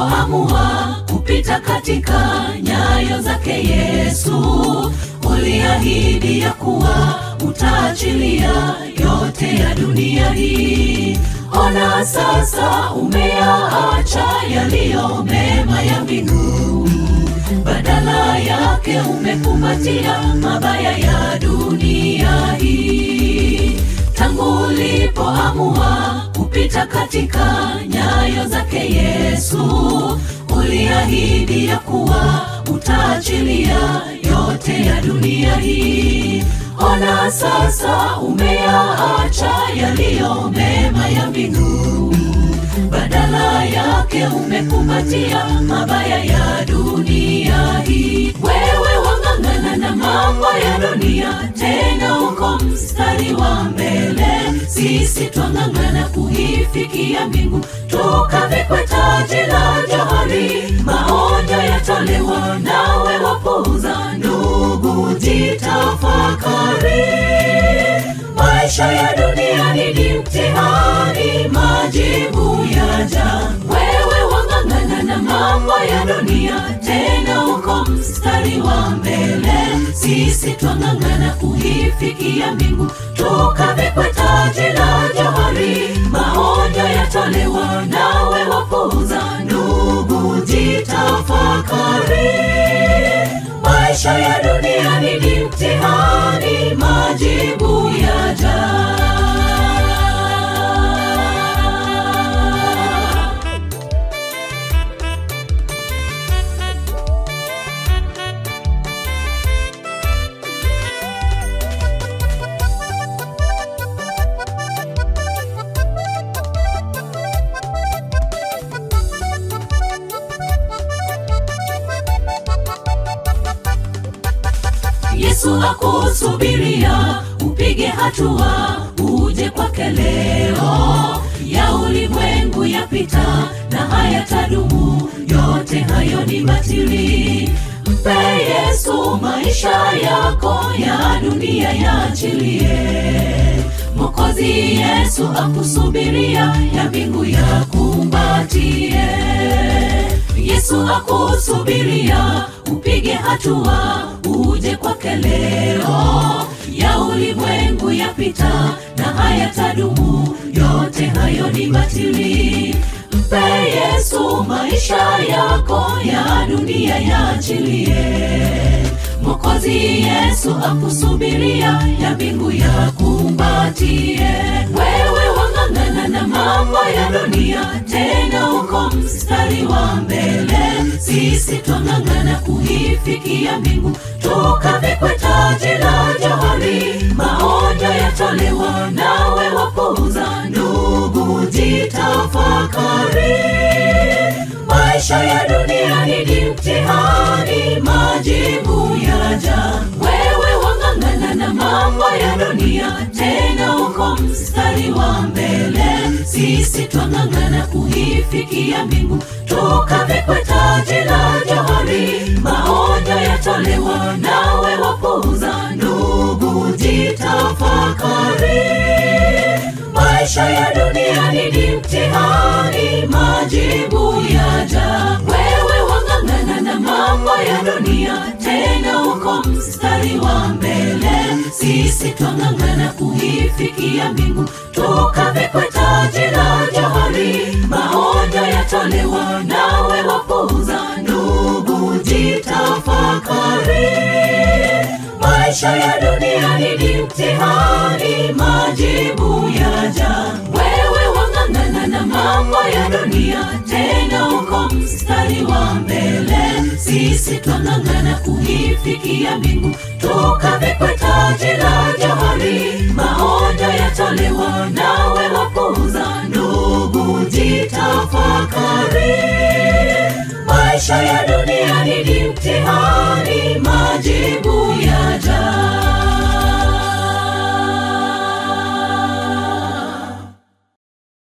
ulipoamua kupita katika nyayo zake Yesu, uliahidi ya kuwa utaachilia yote ya dunia hii. Ona sasa umeyaacha yaliyo mema ya mbingu, badala yake umekumbatia mabaya ya dunia hii. Tangu ulipoamua kupita katika nyayo zake Yesu, uliahidi ya kuwa utaachilia yote ya dunia hii. Ona sasa umeyaacha yaliyo mema ya mbingu, badala yake umekumbatia mabaya ya dunia hii. Wewe wang'ang'ana na mambo ya dunia, tena uko mstari wa mbele. Sisi twang'ang'ana kuifikia mbingu, tukavikwe taji la johari. Maonyo yatolewa nawe wapuuza, ndugu jitafakari. Maisha ya dunia ni mtihani, majibu yaja. Wewe wang'ang'ana na mambo ya dunia, tena uko mstari wa mbele. Sisi twang'ang'ana kuifikia mbingu, tukavikwe taji la johari. Maonyo yatolewa nawe wapuuza, ndugu jitafakari. Maisha ya dunia ni mtihani, majibu yaja. Yesu akusubiria upige hatua, uje kwake leo. Ya ulimwengu yapita na hayatadumu, yote hayo ni batili. Mpe Yesu maisha yako, ya dunia yaachilie. Mwokozi Yesu akusubiria, ya mbingu yakumbatie. Yesu akusubiria upige hatua, uje kwake leo. Ya ulimwengu yapita na hayatadumu, yote hayo ni batili. Mpe Yesu maisha yako, ya dunia yaachilie. Mwokozi Yesu akusubiria, ya mbingu yakumbatie. Wewe wang'ang'ana na mambo ya dunia, tena uko mstari wa mbele. Sisi twang'ang'ana kuifikia mbingu, tukavikwe taji la johari. Maonyo yatolewa nawe wapuuza, ndugu jitafakari. Maisha ya dunia ni mtihani, majibu yaja. Wewe wang'ang'ana na mambo ya dunia, tena uko mstari wa mbele. Sisi twang'ang'ana kuifikia mbingu, tukavikwe taji la johari. Maonyo yatolewa nawe wapuuza, ndugu jitafakari. Maisha ya dunia ni mtihani, majibu yaja. Wewe wang'ang'ana na mambo ya dunia, tena uko mstari wa mbele. Sisi twang'ang'ana kuifikia mbingu, tukavikwe taji la johari. Maonyo yatolewa nawe wapuuza, ndugu jitafakari. Maisha ya dunia ni mtihani, majibu yaja. Wewe wang'ang'ana na mambo ya dunia, tena uko mstari wa mbele. Sisi twang'ang'ana kuifikia mbingu, tukavikwe taji la johari. Maonyo yatolewa nawe wapuuza, ndugu jitafakari. Maisha ya dunia